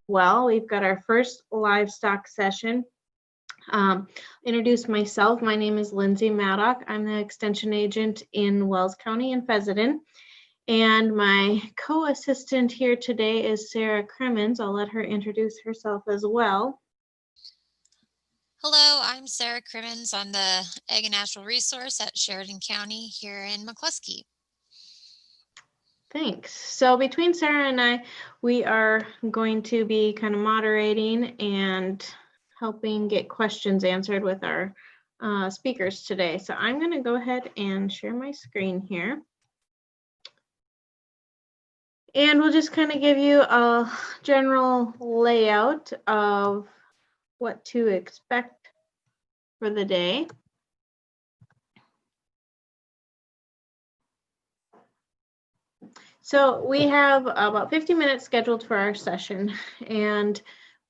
Well, we've got our first livestock session. Introduce myself. My name is Lindsay Maddock. I'm the extension agent in Wells County in Fezzen. And my co-assistant here today is Sarah Crimmins. I'll let her introduce herself as well. Hello, I'm Sarah Crimmins. I'm the Ag and Natural Resource at Sheridan County here in McCluskey. Thanks. So between Sarah and I, we are going to be kind of moderating and helping get questions answered with our speakers today. So I'm going to go ahead and share my screen here. And we'll just kind of give you a general layout of what to expect for the day. So we have about 50 minutes scheduled for our session, and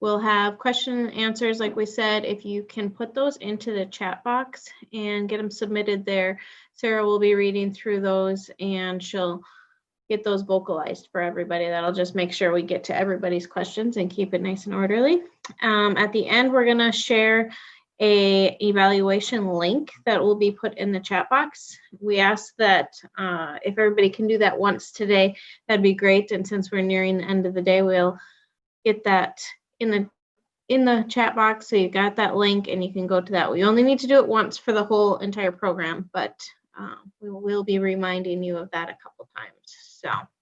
we'll have question and answers. Like we said, if you can put those into the chat box and get them submitted there, Sarah will be reading through those and she'll get those vocalized for everybody. That'll just make sure we get to everybody's questions and keep it nice and orderly. At the end, we're gonna share a evaluation link that will be put in the chat box. We ask that if everybody can do that once today, that'd be great. And since we're nearing the end of the day, we'll get that in the chat box. So you got that link and you can go to that. We only need to do it once for the whole entire program, but we will be reminding you of that a couple times.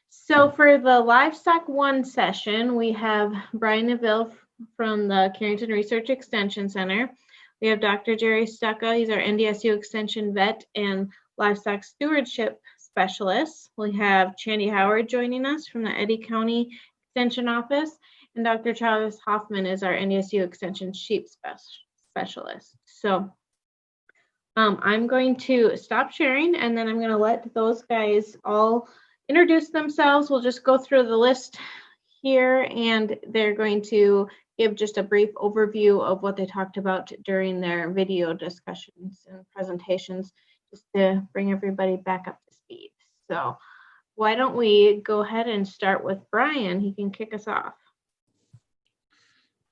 So for the Livestock 1 session, we have Brian Deville from the Carrington Research Extension Center. We have Dr. Jerry Stucca. He's our NDSU Extension vet and livestock stewardship specialist. We have Chandy Howard joining us from the Eddy County Extension Office, and Dr. Travis Hoffman is our NDSU Extension sheep specialist. So I'm going to stop sharing, and then I'm going to let those guys all introduce themselves. We'll just go through the list here, and they're going to give just a brief overview of what they talked about during their video discussions and presentations, just to bring everybody back up to speed. So why don't we go ahead and start with Brian? He can kick us off.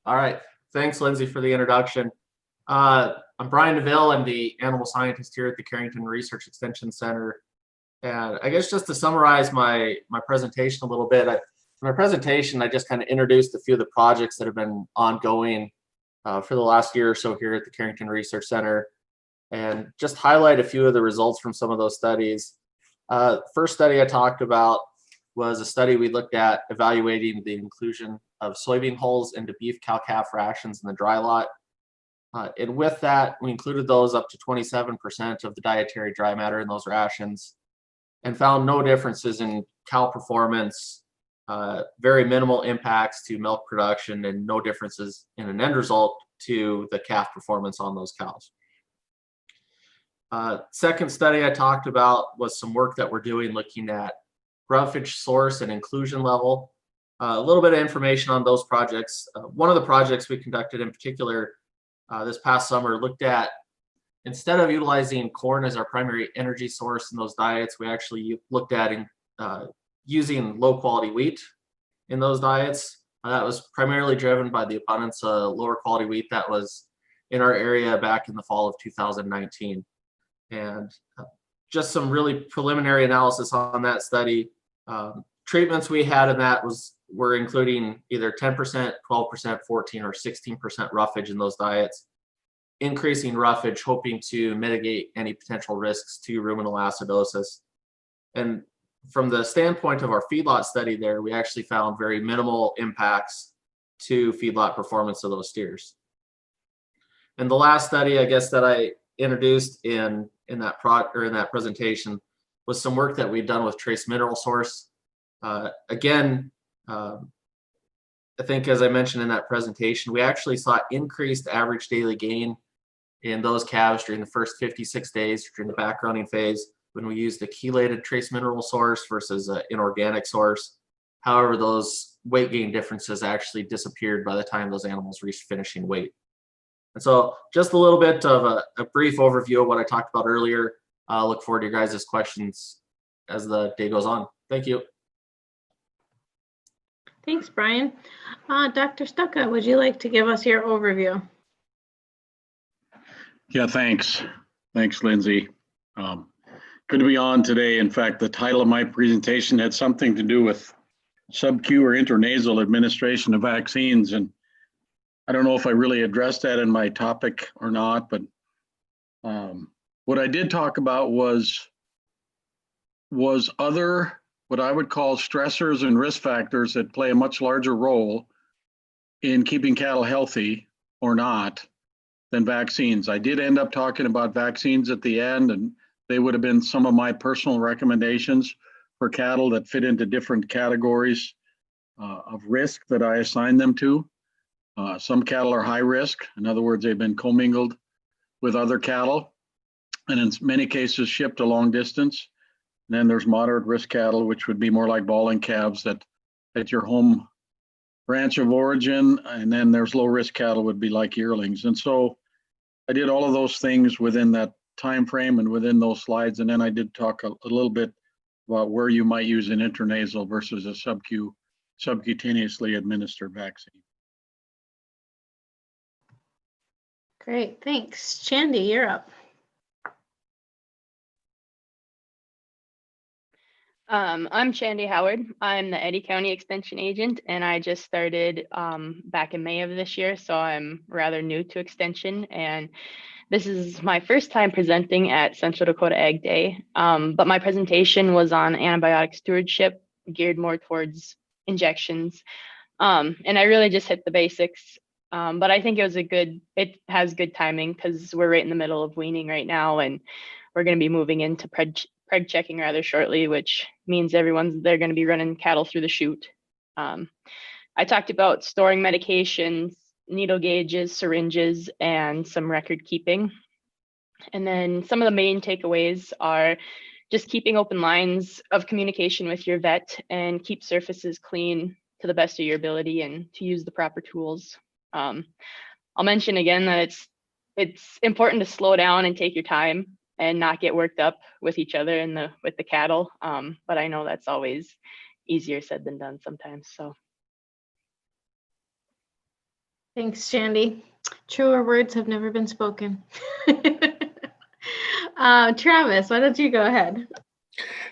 All right. Thanks, Lindsay, for the introduction. I'm Brian Deville. I'm the animal scientist here at the Carrington Research Extension Center. And I guess just to summarize my presentation a little bit, in my presentation, I just kind of introduced a few of the projects that have been ongoing for the last year or so here at the Carrington Research Center, and just highlight a few of the results from some of those studies. First study I talked about was a study we looked at evaluating the inclusion of soybean hulls into beef cow-calf rations in the dry lot. And with that, we included those up to 27% of the dietary dry matter in those rations and found no differences in cow performance, very minimal impacts to milk production, and no differences in an end result to the calf performance on those cows. Second study I talked about was some work that we're doing looking at roughage source and inclusion level. A little bit of information on those projects. One of the projects we conducted in particular this past summer looked at, instead of utilizing corn as our primary energy source in those diets, we actually looked at using low quality wheat in those diets. That was primarily driven by the abundance of lower quality wheat that was in our area back in the fall of 2019. And just some really preliminary analysis on that study. Treatments we had in that were including either 10%, 12%, 14, or 16% roughage in those diets, increasing roughage, hoping to mitigate any potential risks to ruminal acidosis. And from the standpoint of our feedlot study there, we actually found very minimal impacts to feedlot performance of those steers. And the last study, I guess, that I introduced in that presentation was some work that we'd done with trace mineral source. Again, I think, as I mentioned in that presentation, we actually saw increased average daily gain in those calves during the first 56 days during the backgrounding phase when we used a chelated trace mineral source versus an inorganic source. However, those weight gain differences actually disappeared by the time those animals reached finishing weight. And so just a little bit of a brief overview of what I talked about earlier. Look forward to your guys' questions as the day goes on. Thank you. Thanks, Brian. Dr. Stucca, would you like to give us your overview? Yeah, thanks. Thanks, Lindsay. Good to be on today. In fact, the title of my presentation had something to do with sub-Q or intranasal administration of vaccines. And I don't know if I really addressed that in my topic or not, but what I did talk about was other, what I would call stressors and risk factors that play a much larger role in keeping cattle healthy or not than vaccines. I did end up talking about vaccines at the end, and they would have been some of my personal recommendations for cattle that fit into different categories of risk that I assign them to. Some cattle are high risk. In other words, they've been commingled with other cattle, and in many cases shipped a long distance. And then there's moderate risk cattle, which would be more like balling calves that at your home branch of origin. And then there's low risk cattle would be like yearlings. And so I did all of those things within that time frame and within those slides. And then I did talk a little bit about where you might use an intranasal versus a subcutaneously administered vaccine. Great, thanks. Chandy, you're up. I'm Chandy Howard. I'm the Eddy County Extension Agent, and I just started back in May of this year, so I'm rather new to Extension, and this is my first time presenting at Central Dakota Ag Day, but my presentation was on antibiotic stewardship, geared more towards injections, and I really just hit the basics, but I think it has good timing because we're right in the middle of weaning right now, and we're going to be moving into preg checking rather shortly, which means they're going to be running cattle through the chute. I talked about storing medications, needle gauges, syringes, and some record keeping. And then some of the main takeaways are just keeping open lines of communication with your vet and keep surfaces clean to the best of your ability and to use the proper tools. I'll mention again that it's important to slow down and take your time and not get worked up with each other and with the cattle. But I know that's always easier said than done sometimes. So. Thanks, Chandy. Truer words have never been spoken. Travis, why don't you go ahead?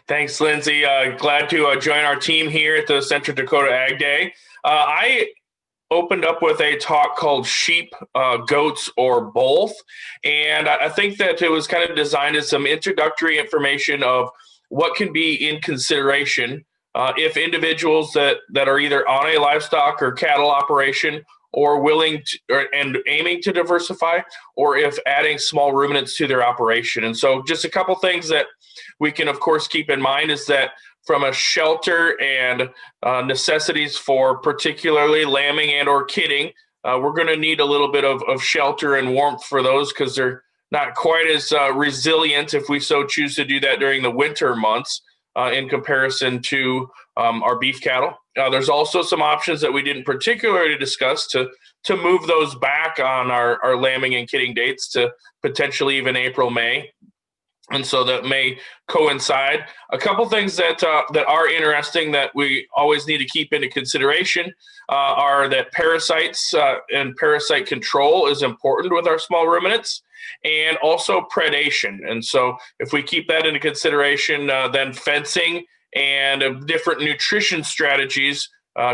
Thanks, Lindsay. Glad to join our team here at the Central Dakota Ag Day. I opened up with a talk called Sheep, Goats, or Both. And I think that it was kind of designed as some introductory information of what can be in consideration if individuals that are either on a livestock or cattle operation or willing to, and aiming to diversify, or if adding small ruminants to their operation. And so just a couple things that we can, of course, keep in mind is that from a shelter and necessities for particularly lambing and or kidding, we're going to need a little bit of shelter and warmth for those because they're not quite as resilient if we so choose to do that during the winter months in comparison to our beef cattle. There's also some options that we didn't particularly discuss to move those back on our lambing and kidding dates to potentially even April, May. And so that may coincide. A couple things that are interesting that we always need to keep into consideration are that parasites and parasite control is important with our small ruminants, and also predation. And so if we keep that into consideration, then fencing and different nutrition strategies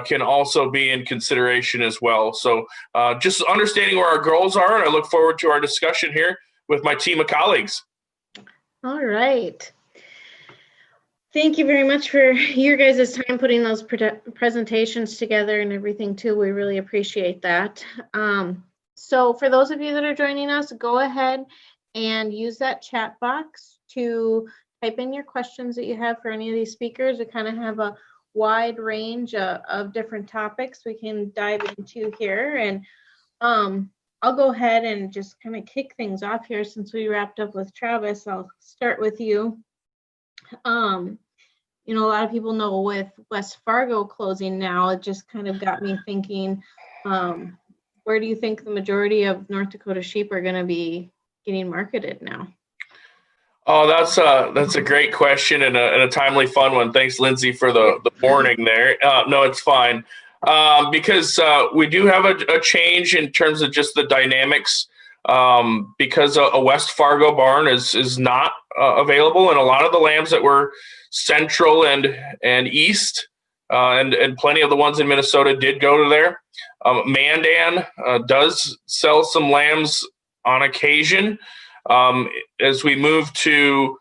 can also be in consideration as well. So just understanding where our goals are, and I look forward to our discussion here with my team of colleagues. All right. Thank you very much for your guys' time putting those presentations together and everything too. We really appreciate that. So for those of you that are joining us, go ahead and use that chat box to type in your questions that you have for any of these speakers. We kind of have a wide range of different topics we can dive into here. And I'll go ahead and just kind of kick things off here since we wrapped up with Travis. I'll start with you. You know, a lot of people know with West Fargo closing now, it just kind of got me thinking, where do you think the majority of North Dakota sheep are going to be getting marketed now? Oh, that's a great question and a timely fun one. Thanks, Lindsay, for the warning there. No, it's fine. Because we do have a change in terms of just the dynamics, because a West Fargo barn is not available, and a lot of the lambs that were central and east, and plenty of the ones in Minnesota did go to there. Mandan does sell some lambs on occasion. As we move to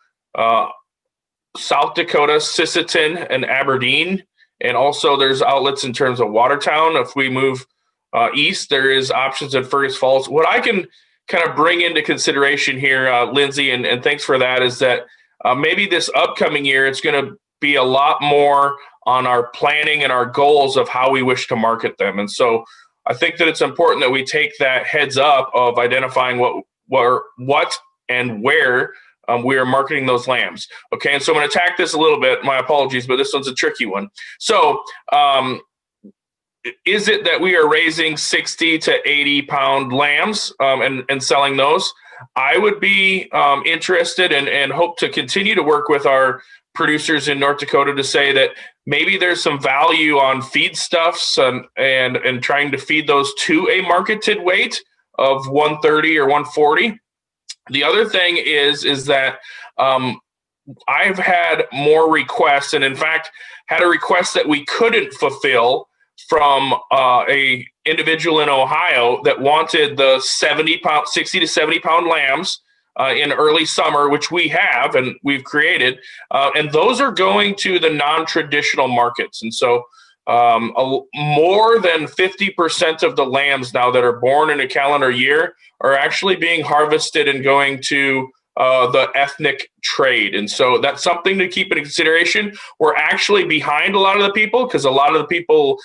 South Dakota, Sisseton, and Aberdeen, and also there's outlets in terms of Watertown. If we move east, there is options at Fergus Falls. What I can kind of bring into consideration here, Lindsay, and thanks for that, is that maybe this upcoming year, it's going to be a lot more on our planning and our goals of how we wish to market them. And so I think that it's important that we take that heads up of identifying what and where we are marketing those lambs. Okay, and so I'm going to attack this a little bit. My apologies, but this one's a tricky one. So is it that we are raising 60 to 80 pound lambs and selling those? I would be interested and hope to continue to work with our producers in North Dakota to say that maybe there's some value on feedstuffs and trying to feed those to a marketed weight of 130 or 140. The other thing is that I've had more requests, and in fact had a request that we couldn't fulfill from a individual in Ohio that wanted the 60 to 70 pound lambs in early summer, which we have and we've created, and those are going to the non-traditional markets. And so more than 50% of the lambs now that are born in a calendar year are actually being harvested and going to the ethnic trade. And so that's something to keep in consideration. We're actually behind a lot of the people, because a lot of the people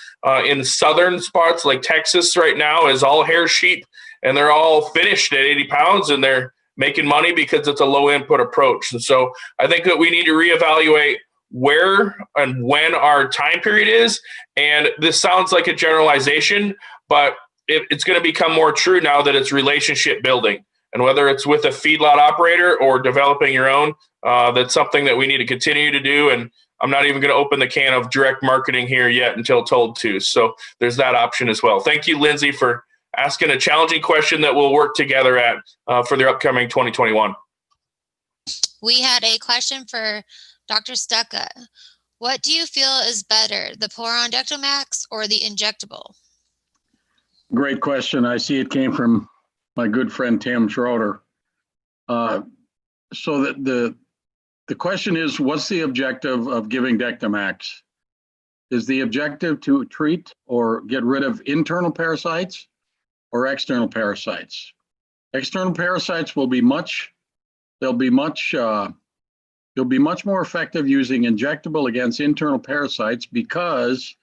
in southern spots like Texas right now is all hair sheep, and they're all finished at 80 pounds and they're making money because it's a low input approach. And so I think that we need to reevaluate where and when our time period is. And this sounds like a generalization, but it's going to become more true now that it's relationship building. And whether it's with a feedlot operator or developing your own, that's something that we need to continue to do. And I'm not even going to open the can of direct marketing here yet until told to. So there's that option as well. Thank you, Lindsay, for asking a challenging question that we'll work together at for the upcoming 2021. We had a question for Dr. Stucca. What do you feel is better, the Poron Dectamax or the injectable? Great question. I see it came from my good friend Tim Schroeder. So the question is, what's the objective of giving Dectamax? Is the objective to treat or get rid of internal parasites or external parasites? External parasites will be much more effective using injectable against internal parasites, because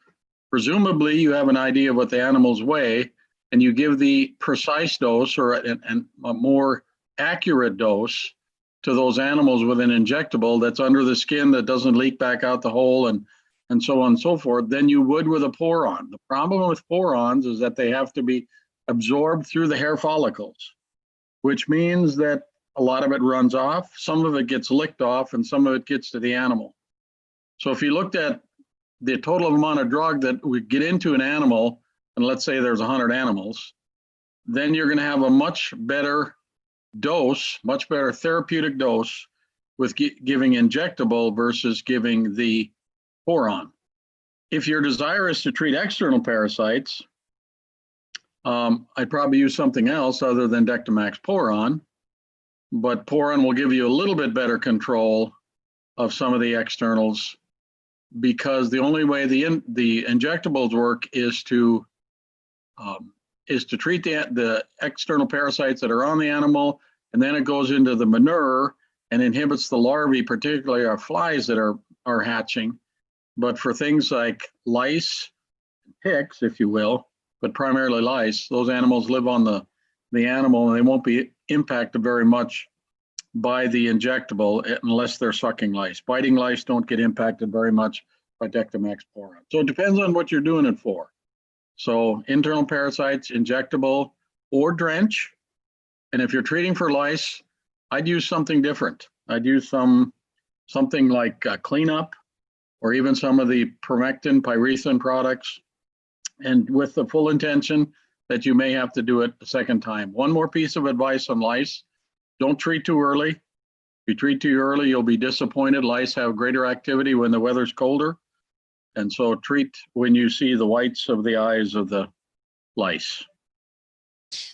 presumably you have an idea of what the animals weigh, and you give the precise dose or a more accurate dose to those animals with an injectable that's under the skin, that doesn't leak back out the hole, and so on and so forth, than you would with a Poron. The problem with Porons is that they have to be absorbed through the hair follicles, which means that a lot of it runs off, some of it gets licked off, and some of it gets to the animal. So if you looked at the total amount of drug that we get into an animal, and let's say there's 100 animals, then you're going to have a much better dose, much better therapeutic dose with giving injectable versus giving the Poron. If your desire is to treat external parasites, I'd probably use something else other than Dectamax Poron, but Poron will give you a little bit better control of some of the externals, because the only way the injectables work is to treat the external parasites that are on the animal, and then it goes into the manure and inhibits the larvae, particularly our flies that are hatching. But for things like lice, ticks, if you will, but primarily lice, those animals live on the animal, and they won't be impacted very much by the injectable unless they're sucking lice. Biting lice don't get impacted very much by Dectamax Poron. So it depends on what you're doing it for. So internal parasites, injectable or drench. And if you're treating for lice, I'd use something different. I'd use something like cleanup, or even some of the permectin, pyrethrin products, and with the full intention that you may have to do it a second time. One more piece of advice on lice: don't treat too early. If you treat too early, you'll be disappointed. Lice have greater activity when the weather's colder. And so treat when you see the whites of the eyes of the lice.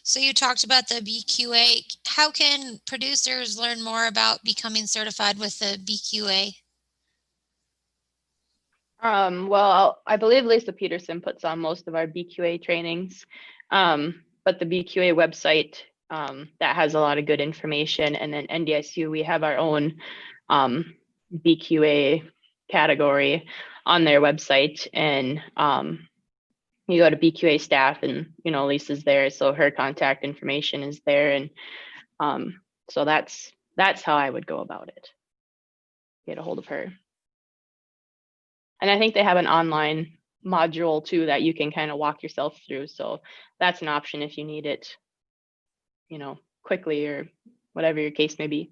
So you talked about the BQA. How can producers learn more about becoming certified with the BQA? Well, I believe Lisa Peterson puts on most of our BQA trainings, but the BQA website that has a lot of good information, and then NDSU, we have our own BQA category on their website, and you go to BQA staff, and Lisa's there, so her contact information is there, and so that's how I would go about it. Get a hold of her. And I think they have an online module too that you can kind of walk yourself through. So that's an option if you need it, quickly, or whatever your case may be.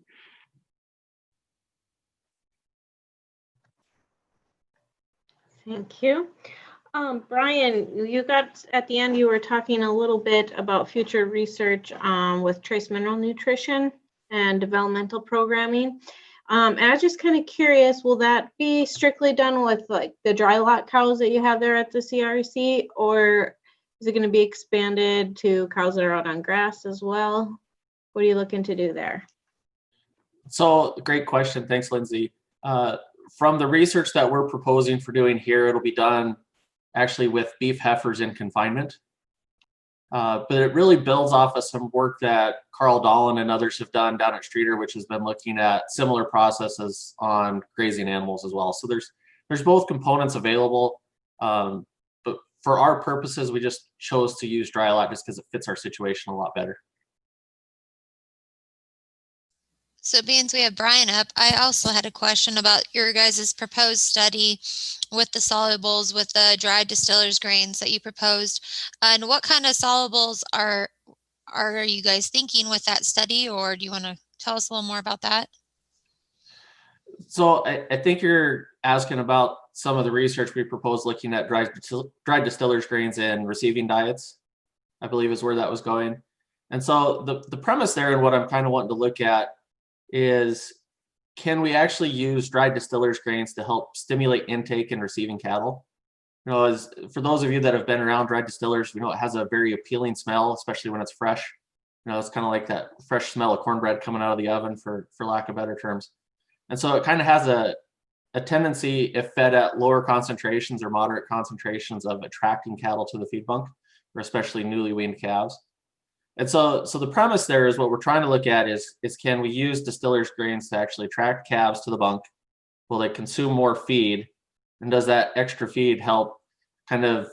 Thank you. Brian, you got at the end, you were talking a little bit about future research with trace mineral nutrition and developmental programming. And I was just kind of curious, will that be strictly done with like the dry lot cows that you have there at the CRC, or is it going to be expanded to cows that are out on grass as well? What are you looking to do there? So great question. Thanks, Lindsay. From the research that we're proposing for doing here, it'll be done actually with beef heifers in confinement. But it really builds off of some work that Carl Dolan and others have done down at Streeter, which has been looking at similar processes on grazing animals as well. So there's both components available, but for our purposes, we just chose to use dry lot just because it fits our situation a lot better. So being we have Brian up, I also had a question about your guys' proposed study with the solubles, with the dried distillers grains that you proposed. And what kind of solubles are you guys thinking with that study, or do you want to tell us a little more about that? So I think you're asking about some of the research we proposed looking at dried distillers grains in receiving diets, I believe is where that was going. And so the premise there, and what I'm kind of wanting to look at, is can we actually use dried distillers grains to help stimulate intake in receiving cattle? As for those of you that have been around dried distillers, it has a very appealing smell, especially when it's fresh. It's kind of like that fresh smell of cornbread coming out of the oven, for lack of better terms. And so it kind of has a tendency, if fed at lower concentrations or moderate concentrations, of attracting cattle to the feed bunk, or especially newly weaned calves. And so the premise there is what we're trying to look at is can we use distillers grains to actually attract calves to the bunk? Will they consume more feed? And does that extra feed help kind of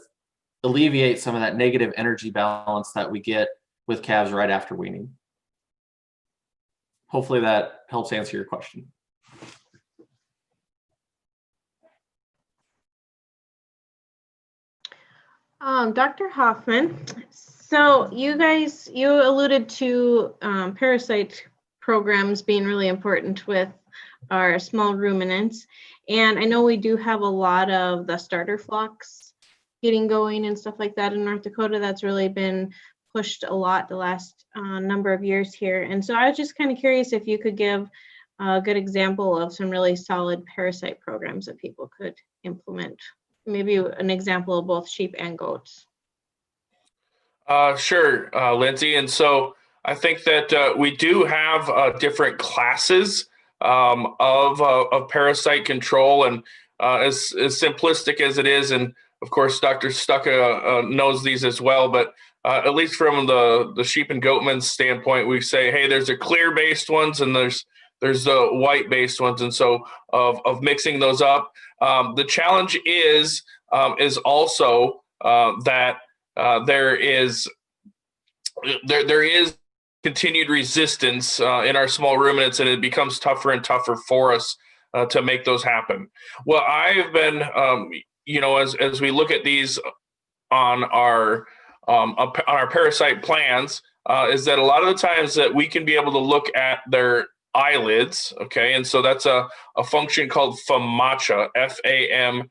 alleviate some of that negative energy balance that we get with calves right after weaning? Hopefully that helps answer your question. Dr. Hoffman, so you alluded to parasite programs being really important with our small ruminants. And I know we do have a lot of the starter flocks getting going and stuff like that in North Dakota. That's really been pushed a lot the last number of years here. And so I was just kind of curious if you could give a good example of some really solid parasite programs that people could implement. Maybe an example of both sheep and goats. Sure, Lindsay. And so I think that we do have different classes of parasite control, and as simplistic as it is, and of course Dr. Stucca knows these as well, but at least from the sheep and goatman's standpoint, we say, hey, there's a clear based ones and there's the white based ones, and so of mixing those up. The challenge is also that there is continued resistance in our small ruminants, and it becomes tougher and tougher for us to make those happen. Well, I've been, as we look at these on our parasite plans, is that a lot of the times that we can be able to look at their eyelids. Okay, and so that's a function called FAMACHA, FAMACHA.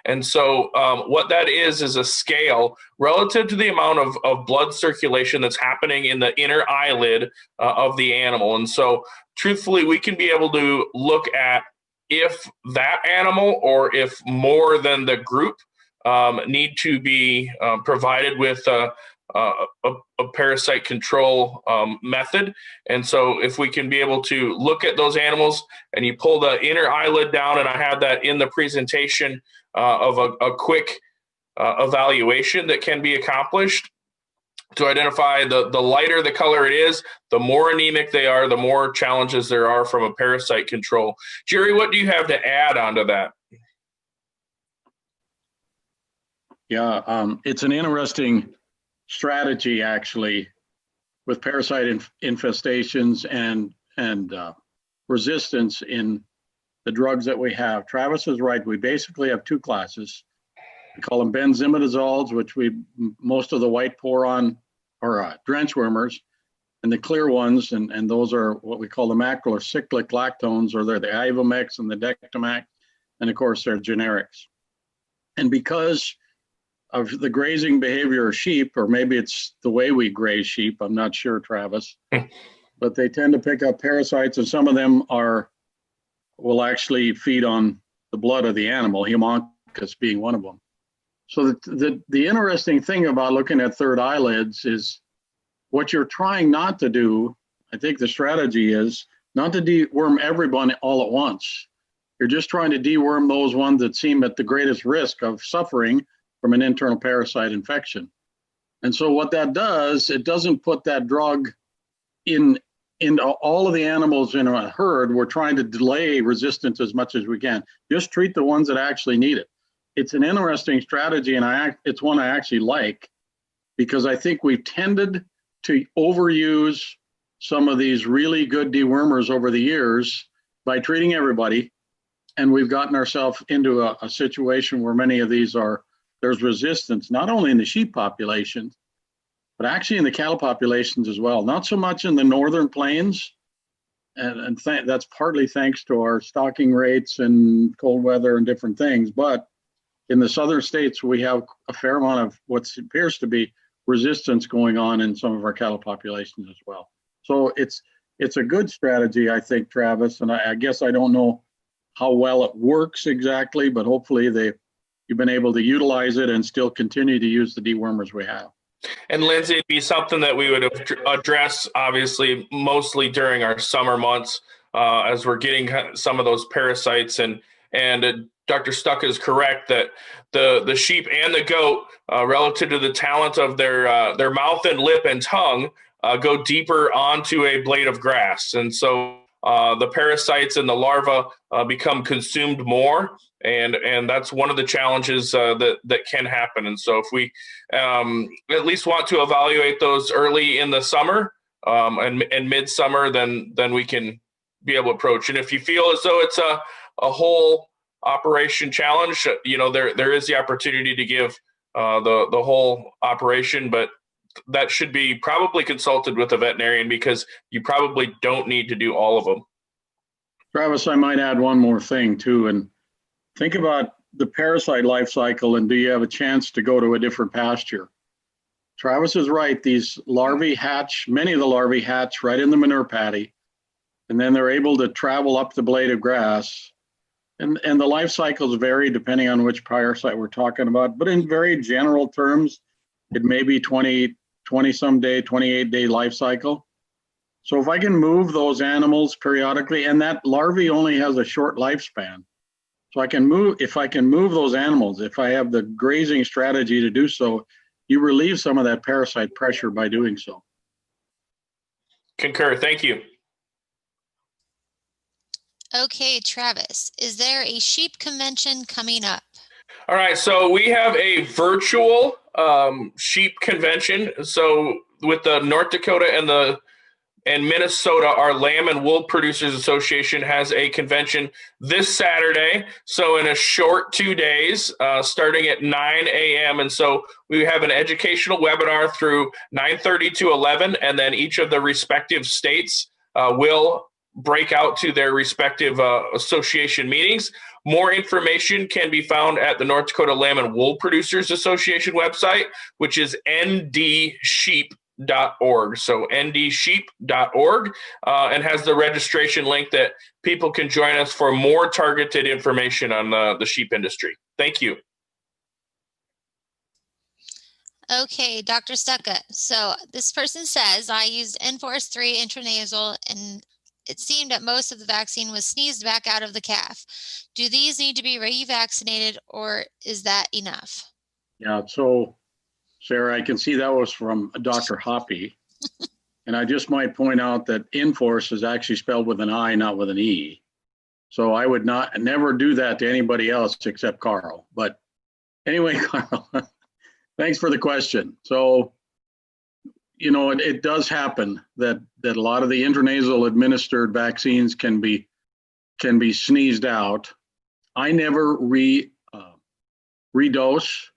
And so what that is a scale relative to the amount of blood circulation that's happening in the inner eyelid of the animal. And so truthfully, we can be able to look at if that animal or if more than the group need to be provided with a parasite control method. And so if we can be able to look at those animals and you pull the inner eyelid down, and I have that in the presentation of a quick evaluation that can be accomplished to identify the lighter the color it is, the more anemic they are, the more challenges there are from a parasite control. Jerry, what do you have to add onto that? Yeah, it's an interesting strategy actually with parasite infestations and resistance in the drugs that we have. Travis is right. We basically have two classes. We call them benzimidazoles, which most of the white Poron or drench wormers, and the clear ones, and those are what we call the macro or cyclic lactones, or they're the Ivomex and the Dectamax, and of course they're generics. And because of the grazing behavior of sheep, or maybe it's the way we graze sheep, I'm not sure, Travis, but they tend to pick up parasites, and some of them will actually feed on the blood of the animal, Haemonchus being one of them. So the interesting thing about looking at third eyelids is what you're trying not to do. I think the strategy is not to deworm everyone all at once. You're just trying to deworm those ones that seem at the greatest risk of suffering from an internal parasite infection. And so what that does, it doesn't put that drug in all of the animals in a herd. We're trying to delay resistance as much as we can. Just treat the ones that actually need it. It's an interesting strategy, and it's one I actually like, because I think we've tended to overuse some of these really good dewormers over the years by treating everybody, and we've gotten ourselves into a situation where many of these there's resistance, not only in the sheep population, but actually in the cattle populations as well. Not so much in the northern plains, and that's partly thanks to our stocking rates and cold weather and different things, but in the southern states, we have a fair amount of what appears to be resistance going on in some of our cattle populations as well. So it's a good strategy, I think, Travis, and I guess I don't know how well it works exactly, but hopefully you've been able to utilize it and still continue to use the dewormers we have. And Lindsay, it'd be something that we would address, obviously, mostly during our summer months, as we're getting some of those parasites. And Dr. Stuck is correct that the sheep and the goat, relative to the talent of their mouth and lip and tongue, go deeper onto a blade of grass. And so the parasites and the larvae become consumed more. And that's one of the challenges that can happen. And so if we at least want to evaluate those early in the summer and midsummer, then we can be able to approach. And if you feel as though it's a whole operation challenge, there is the opportunity to give the whole operation, but that should be probably consulted with a veterinarian, because you probably don't need to do all of them. Travis, I might add one more thing too, and think about the parasite life cycle, and do you have a chance to go to a different pasture? Travis is right. These larvae hatch, many of the larvae hatch right in the manure paddy, and then they're able to travel up the blade of grass. And the life cycles vary depending on which parasite we're talking about, but in very general terms, it may be 20-some day, 28-day life cycle. So if I can move those animals periodically, and that larvae only has a short lifespan, so if I can move those animals, if I have the grazing strategy to do so, you relieve some of that parasite pressure by doing so. Concur. Thank you. Okay, Travis, is there a sheep convention coming up? All right, so we have a virtual sheep convention. So with the North Dakota and the And Minnesota, our Lamb and Wool Producers Association has a convention this Saturday. So in a short 2 days, starting at 9 a.m. And so we have an educational webinar through 9:30 to 11, and then each of the respective states will break out to their respective association meetings. More information can be found at the North Dakota Lamb and Wool Producers Association website, which is ndsheep.org. So ndsheep.org, and has the registration link that people can join us for more targeted information on the sheep industry. Thank you. Okay, Dr. Stucka. So this person says, I used Enforce 3 intranasal and it seemed that most of the vaccine was sneezed back out of the calf. Do these need to be revaccinated or is that enough? Yeah, so Sarah, I can see that was from Dr. Hoppy. And I just might point out that Enforce is actually spelled with an I, not with an E. So I would never do that to anybody else except Carl. But anyway, Carl, thanks for the question. So, you know, it does happen that a lot of the intranasal administered vaccines can be sneezed out. I never redose.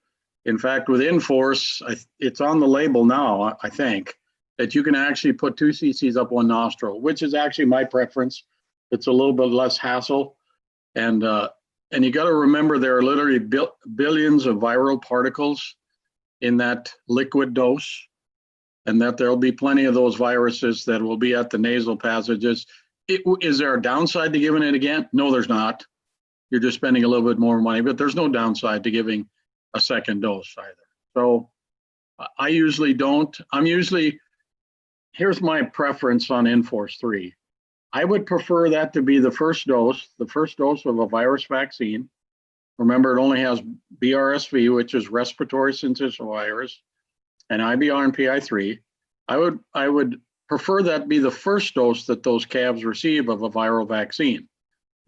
In fact, with Enforce, it's on the label now, I think, that you can actually put 2 cc's up one nostril, which is actually my preference. It's a little bit less hassle. And you got to remember there are literally billions of viral particles in that liquid dose, and that there'll be plenty of those viruses that will be at the nasal passages. Is there a downside to giving it again? No, there's not. You're just spending a little bit more money, but there's no downside to giving a second dose either. So I usually don't. Here's my preference on Enforce 3. I would prefer that to be the first dose of a virus vaccine. Remember, it only has BRSV, which is respiratory syncytial virus, and IBR and PI3. I would prefer that be the first dose that those calves receive of a viral vaccine.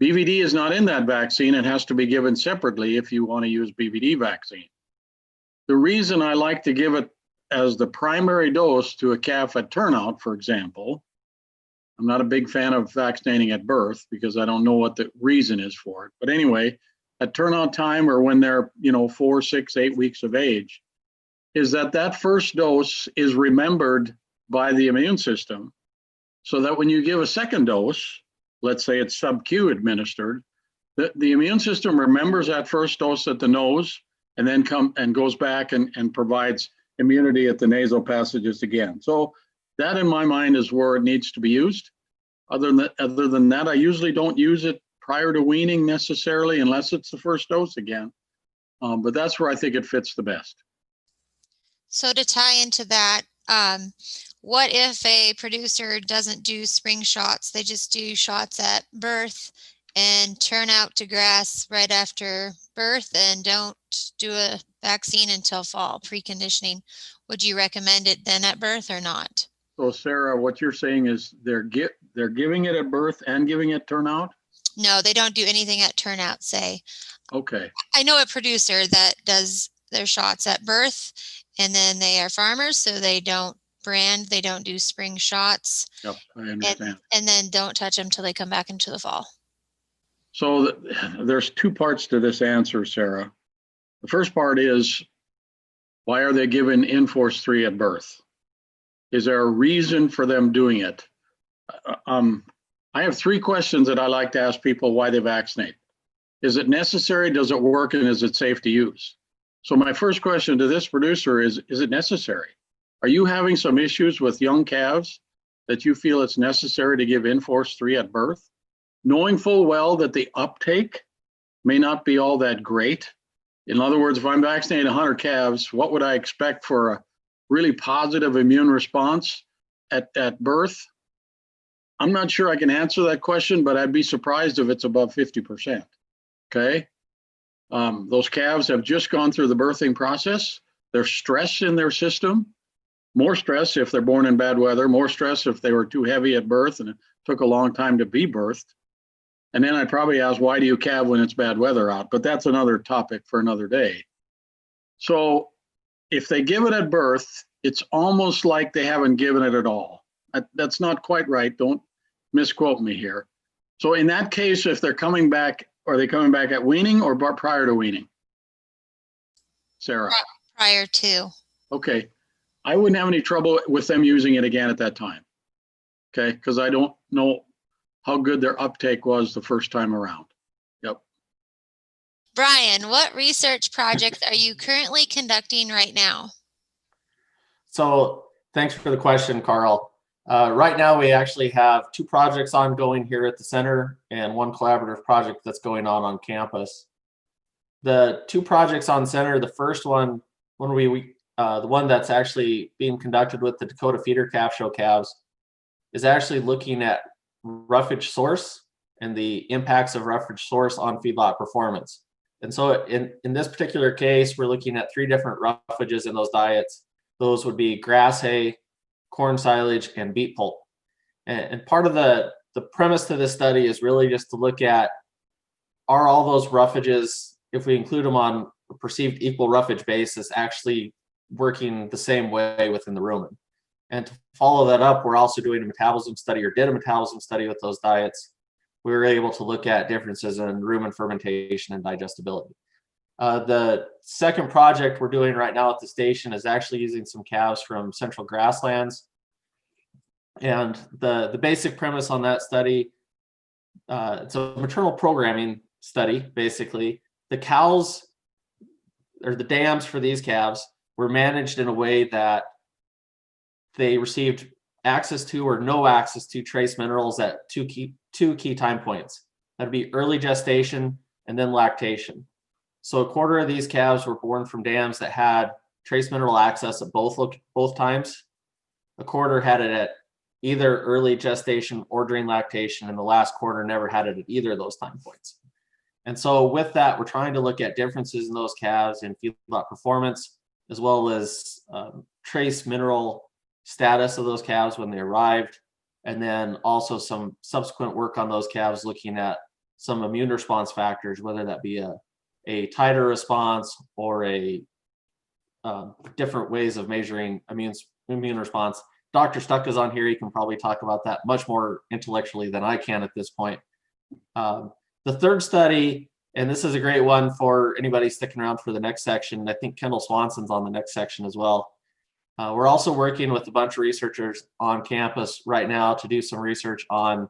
BVD is not in that vaccine and has to be given separately if you want to use BVD vaccine. The reason I like to give it as the primary dose to a calf at turnout, for example, I'm not a big fan of vaccinating at birth because I don't know what the reason is for it. But anyway, at turnout time or when they're 4, 6, 8 weeks of age, is that first dose is remembered by the immune system so that when you give a second dose, let's say it's sub-Q administered, the immune system remembers that first dose at the nose and then goes back and provides immunity at the nasal passages again. So that in my mind is where it needs to be used. Other than that, I usually don't use it prior to weaning necessarily unless it's the first dose again. But that's where I think it fits the best. So to tie into that, what if a producer doesn't do spring shots? They just do shots at birth and turn out to grass right after birth and don't do a vaccine until fall, preconditioning. Would you recommend it then at birth or not? So Sarah, what you're saying is they're giving it at birth and giving it turnout? No, they don't do anything at turnout, say. Okay. I know a producer that does their shots at birth, and then they are farmers, so they don't brand, they don't do spring shots. Yep, I understand. And then don't touch them till they come back into the fall. So there's 2 parts to this answer, Sarah. The first part is, why are they given Enforce 3 at birth? Is there a reason for them doing it? I have 3 questions that I like to ask people why they vaccinate. Is it necessary? Does it work? And is it safe to use? So my first question to this producer is it necessary? Are you having some issues with young calves that you feel it's necessary to give Enforce 3 at birth? Knowing full well that the uptake may not be all that great. In other words, if I'm vaccinating 100 calves, what would I expect for a really positive immune response at birth? I'm not sure I can answer that question, but I'd be surprised if it's above 50%. Okay. Those calves have just gone through the birthing process. There's stress in their system, more stress if they're born in bad weather, more stress if they were too heavy at birth and it took a long time to be birthed. And then I'd probably ask, why do you calve when it's bad weather out? But that's another topic for another day. So if they give it at birth, it's almost like they haven't given it at all. That's not quite right. Don't misquote me here. So in that case, if they're coming back, are they coming back at weaning or prior to weaning? Sarah? Prior to. Okay. I wouldn't have any trouble with them using it again at that time. Okay, because I don't know how good their uptake was the first time around. Yep. Brian, what research projects are you currently conducting right now? So thanks for the question, Carl. Right now, we actually have 2 projects ongoing here at the center and 1 collaborative project that's going on campus. The 2 projects on center, the first one, the one that's actually being conducted with the Dakota feeder calf show calves, is actually looking at roughage source and the impacts of roughage source on feedlot performance. And so in this particular case, we're looking at 3 different roughages in those diets. Those would be grass hay, corn silage, and beet pulp. And part of the premise to this study is really just to look at, are all those roughages, if we include them on a perceived equal roughage basis, actually working the same way within the rumen? And to follow that up, we're also doing a metabolism study, or did a metabolism study with those diets. We were able to look at differences in rumen fermentation and digestibility. The second project we're doing right now at the station is actually using some calves from central grasslands. And the basic premise on that study, it's a maternal programming study, basically. The cows, or the dams for these calves, were managed in a way that they received access to or no access to trace minerals at two key time points. That'd be early gestation and then lactation. So a quarter of these calves were born from dams that had trace mineral access at both times. A quarter had it at either early gestation or during lactation, and the last quarter never had it at either of those time points. And so with that, we're trying to look at differences in those calves in feedlot performance, as well as trace mineral status of those calves when they arrived, and then also some subsequent work on those calves looking at some immune response factors, whether that be a titer response or a different ways of measuring immune response. Dr. Stuck is on here. He can probably talk about that much more intellectually than I can at this point. The third study, and this is a great one for anybody sticking around for the next section. I think Kendall Swanson's on the next section as well. We're also working with a bunch of researchers on campus right now to do some research on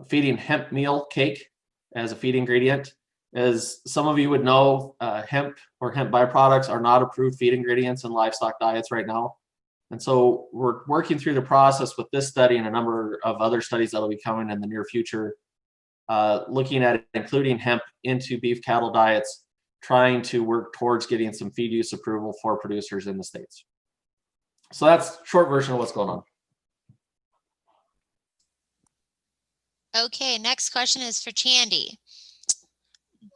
feeding hemp meal cake as a feed ingredient. As some of you would know, hemp or hemp byproducts are not approved feed ingredients in livestock diets right now. And so we're working through the process with this study and a number of other studies that will be coming in the near future, looking at including hemp into beef cattle diets, trying to work towards getting some feed use approval for producers in the States. So that's a short version of what's going on. Okay, next question is for Chandy.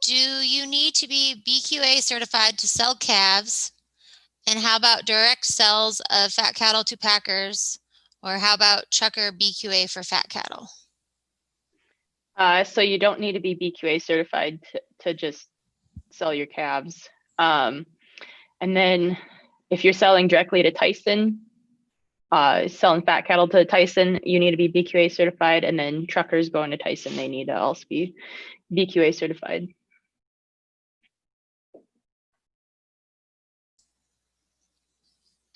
Do you need to be BQA certified to sell calves? And how about direct sales of fat cattle to packers? Or how about chucker BQA for fat cattle? So you don't need to be BQA certified to just sell your calves. And then if you're selling directly to Tyson, selling fat cattle to Tyson, you need to be BQA certified. And then truckers going to Tyson, they need to also be BQA certified.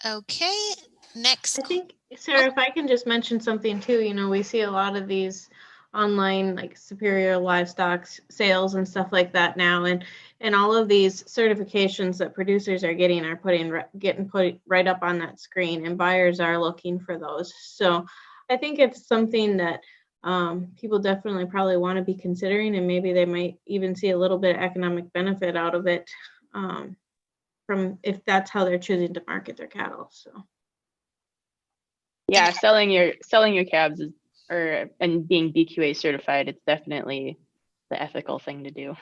Okay, next. I think, Sarah, if I can just mention something too, we see a lot of these online like superior livestock sales and stuff like that now, and all of these certifications that producers are getting are getting put right up on that screen, and buyers are looking for those. So I think it's something that people definitely probably want to be considering, and maybe they might even see a little bit of economic benefit out of it, from if that's how they're choosing to market their cattle. So yeah, selling your calves and being BQA certified, it's definitely the ethical thing to do.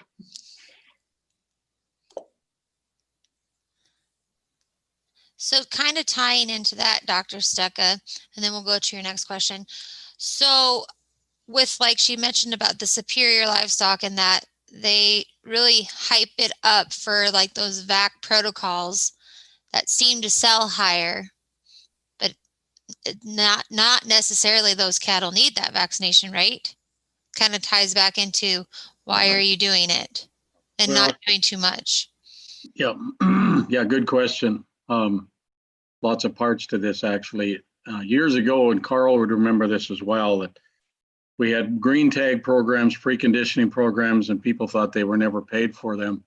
So kind of tying into that, Dr. Stucka, and then we'll go to your next question. So with, like she mentioned about the superior livestock and that they really hype it up for like those VAC protocols that seem to sell higher, but not necessarily those cattle need that vaccination, right? Kind of ties back into why are you doing it and Well, not doing too much? Yeah, yeah, good question. Lots of parts to this, actually. Years ago, and Carl would remember this as well, that we had green tag programs, preconditioning programs, and people thought they were never paid for them.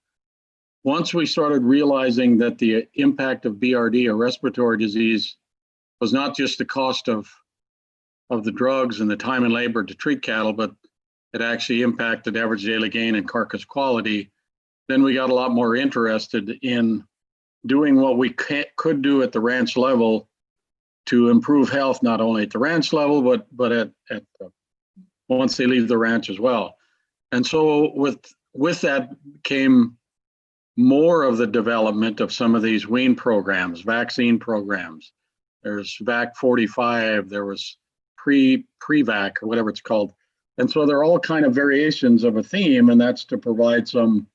Once we started realizing that the impact of BRD, or respiratory disease, was not just the cost of the drugs and the time and labor to treat cattle, but it actually impacted average daily gain and carcass quality, then we got a lot more interested in doing what we could do at the ranch level to improve health, not only at the ranch level, but at once they leave the ranch as well. And so with that came more of the development of some of these wean programs, vaccine programs. There's VAC 45, there was pre-vac, or whatever it's called. And so they're all kind of variations of a theme, and that's to provide some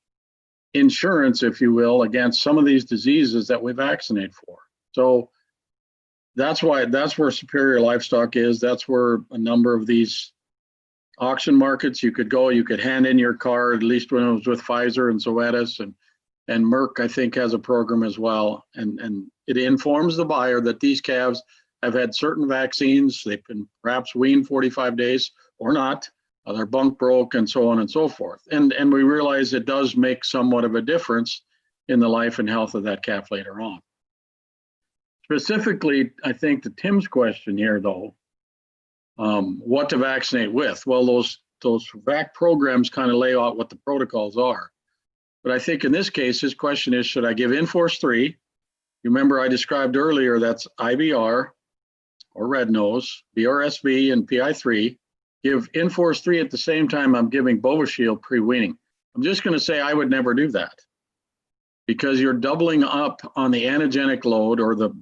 insurance, if you will, against some of these diseases that we vaccinate for. So that's where Superior Livestock is. That's where a number of these auction markets you could go, you could hand in your card, at least when it was with Pfizer and Zoetis, and Merck, I think, has a program as well. And it informs the buyer that these calves have had certain vaccines. They've been perhaps weaned 45 days or not. Their bunk broke, and so on and so forth. And we realize it does make somewhat of a difference in the life and health of that calf later on. Specifically, I think to Tim's question here, though, what to vaccinate with? Well, those VAC programs kind of lay out what the protocols are. But I think in this case, his question is, should I give Enforce 3? You remember I described earlier, that's IBR or red nose, BRSV, and PI3. Give Enforce 3 at the same time I'm giving Bovishield pre-weaning. I'm just going to say I would never do that, because you're doubling up on the antigenic load, or the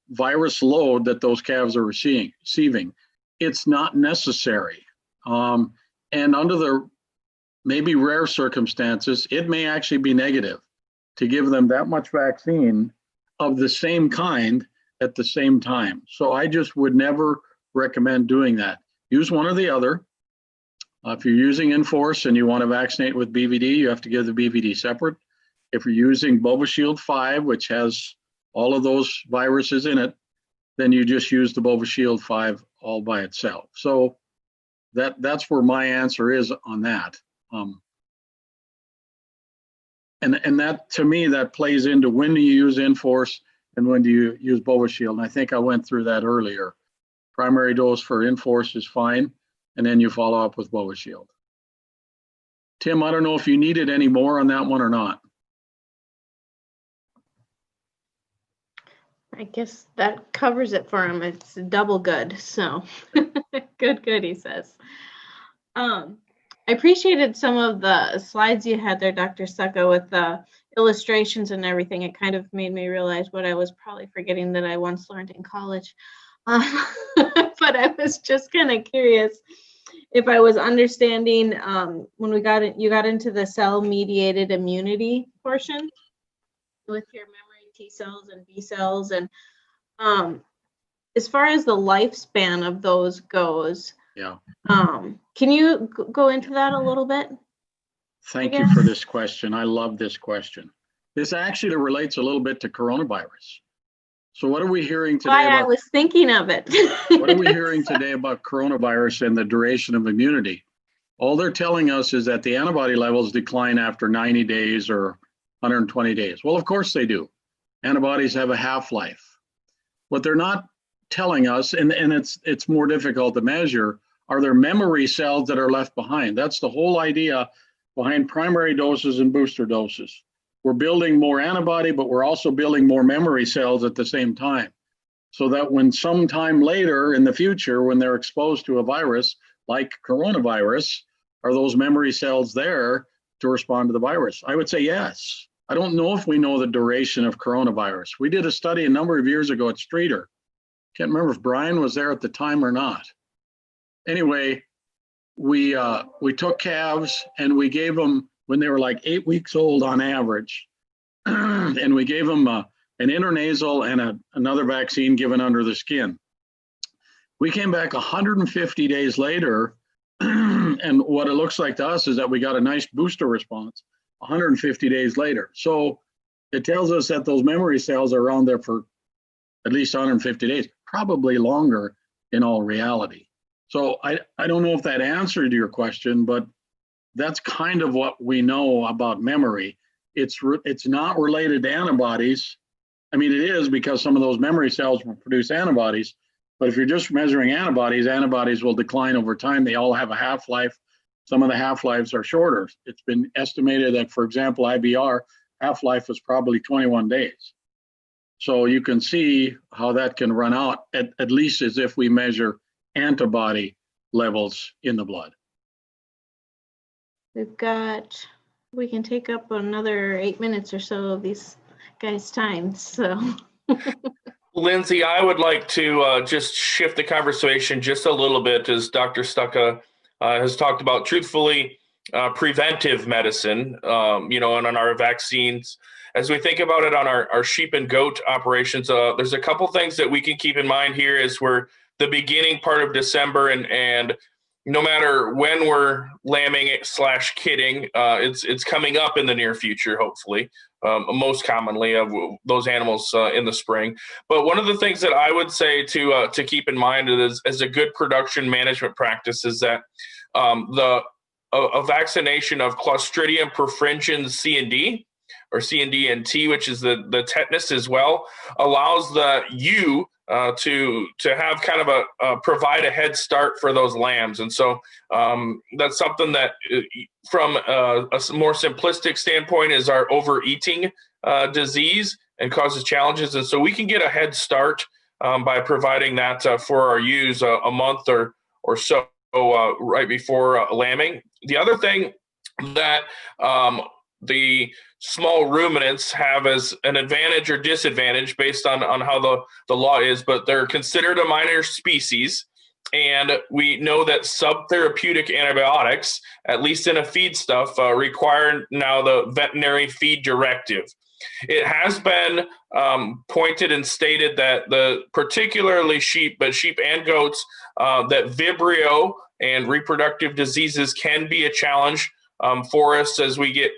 virus load that those calves are receiving. It's not necessary. And under the maybe rare circumstances, it may actually be negative to give them that much vaccine of the same kind at the same time. So I just would never recommend doing that. Use one or the other. If you're using Enforce and you want to vaccinate with BVD, you have to give the BVD separate. If you're using Bovishield 5, which has all of those viruses in it, then you just use the Bovishield 5 all by itself. So that's where my answer is on that. And that, to me, that plays into when do you use Enforce and when do you use Bovishield. And I think I went through that earlier. Primary dose for Enforce is fine, and then you follow up with Bovishield. Tim, I don't know if you needed any more on that one or not. I guess that covers it for him. It's double good. So good, he says. I appreciated some of the slides you had there, Dr. Succa, with the illustrations and everything. It kind of made me realize what I was probably forgetting that I once learned in college. But I was just kind of curious if I was understanding when you got into the cell-mediated immunity portion with your memory T cells and B cells, and as far as the lifespan of those goes, Yeah. Can you go into that a little bit? Thank you for this question. I love this question. This actually relates a little bit to coronavirus. So what are we hearing today? I was thinking of it. What are we hearing today about coronavirus and the duration of immunity? All they're telling us is that the antibody levels decline after 90 days or 120 days. Well, of course they do. Antibodies have a half-life. What they're not telling us, and it's more difficult to measure, are there memory cells that are left behind? That's the whole idea behind primary doses and booster doses. We're building more antibody, but we're also building more memory cells at the same time, so that when sometime later in the future, when they're exposed to a virus like coronavirus, are those memory cells there to respond to the virus? I would say yes. I don't know if we know the duration of coronavirus. We did a study a number of years ago at Streeter. Can't remember if Brian was there at the time or not. Anyway, we took calves and we gave them, when they were like 8 weeks old on average, and we gave them an intranasal and another vaccine given under the skin. We came back 150 days later, and what it looks like to us is that we got a nice booster response 150 days later. So it tells us that those memory cells are around there for at least 150 days, probably longer in all reality. So I don't know if that answered your question, but that's kind of what we know about memory. It's not related to antibodies. I mean, it is, because some of those memory cells will produce antibodies, but if you're just measuring antibodies, antibodies will decline over time. They all have a half-life. Some of the half-lives are shorter. It's been estimated that, for example, IBR half-life is probably 21 days. So you can see how that can run out, at least as if we measure antibody levels in the blood. We can take up another 8 minutes or so of these guys' time, so. Lindsay, I would like to just shift the conversation just a little bit, as Dr. Stucca has talked about, truthfully, preventive medicine, and on our vaccines. As we think about it on our sheep and goat operations, there's a couple things that we can keep in mind here as we're the beginning part of December, and no matter when we're lambing / kidding, it's coming up in the near future, hopefully, most commonly of those animals in the spring. But one of the things that I would say to keep in mind as a good production management practice is that a vaccination of Clostridium perfringens C and D, or C and D and T, which is the tetanus as well, allows you to have kind of provide a head start for those lambs. And so that's something that from a more simplistic standpoint is our overeating disease and causes challenges. And so we can get a head start by providing that for our ewes a month or so right before lambing. The other thing that the small ruminants have as an advantage or disadvantage based on how the law is, but they're considered a minor species. And we know that subtherapeutic antibiotics, at least in a feedstuff, require now the veterinary feed directive. It has been pointed and stated that particularly sheep, but sheep and goats, that Vibrio and reproductive diseases can be a challenge for us as we get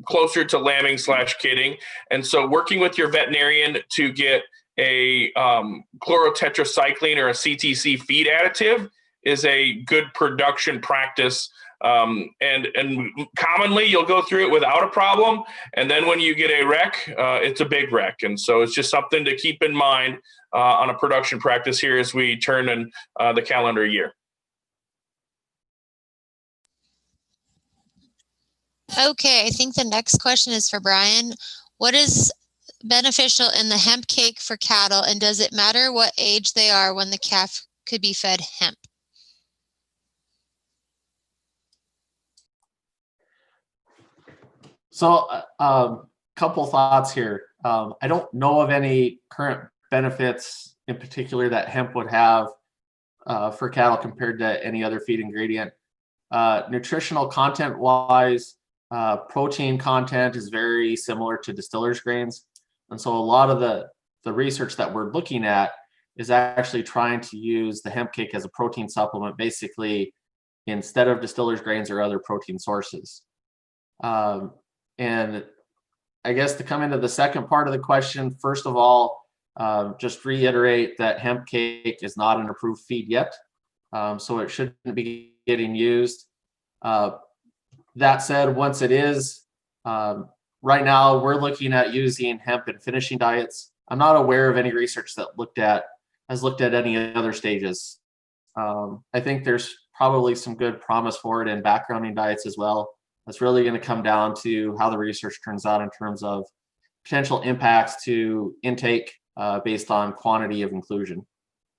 closer to lambing / kidding. And so working with your veterinarian to get a chlorotetracycline or a CTC feed additive is a good production practice. And commonly you'll go through it without a problem. And then when you get a wreck, it's a big wreck. And so it's just something to keep in mind on a production practice here as we turn in the calendar year. Okay, I think the next question is for Brian. What is beneficial in the hemp cake for cattle, and does it matter what age they are when the calf could be fed hemp? So couple thoughts here. I don't know of any current benefits in particular that hemp would have for cattle compared to any other feed ingredient. Nutritional content wise, protein content is very similar to distillers grains. And so a lot of the research that we're looking at is actually trying to use the hemp cake as a protein supplement, basically instead of distillers grains or other protein sources. And I guess to come into the second part of the question, first of all, just reiterate that hemp cake is not an approved feed yet. So it shouldn't be getting used. That said, once it is, right now we're looking at using hemp in finishing diets. I'm not aware of any research that has looked at any other stages. I think there's probably some good promise for it in backgrounding diets as well. That's really going to come down to how the research turns out in terms of potential impacts to intake based on quantity of inclusion.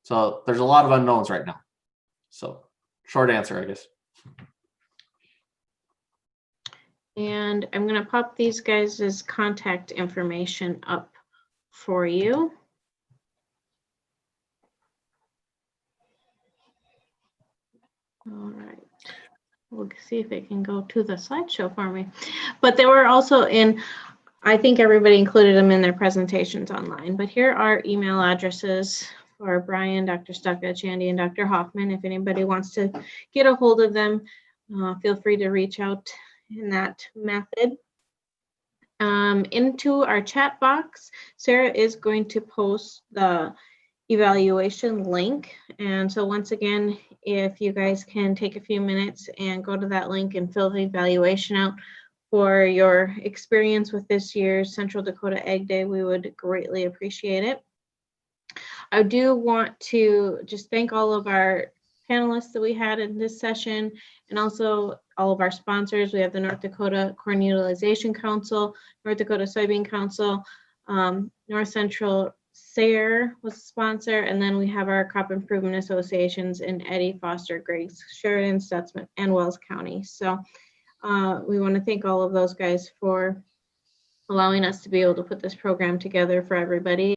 So there's a lot of unknowns right now. So short answer, I guess. And I'm going to pop these guys' contact information up for you. All right. We'll see if it can go to the slideshow for me. But they were also in I think everybody included them in their presentations online, but here are email addresses for Brian, Dr. Stucka, Chandy, and Dr. Hoffman. If anybody wants to get a hold of them, feel free to reach out in that method. Into our chat box, Sarah is going to post the evaluation link. And so once again, if you guys can take a few minutes and go to that link and fill the evaluation out for your experience with this year's Central Dakota Ag Day, we would greatly appreciate it. I do want to just thank all of our panelists that we had in this session, and also all of our sponsors. We have the North Dakota Corn Utilization Council, North Dakota Soybean Council, North Central SARE was a sponsor, and then we have our crop improvement associations in Eddy, Foster, Griggs, Sheridan, Stutzman, and Wells County. So we want to thank all of those guys for allowing us to be able to put this program together for everybody.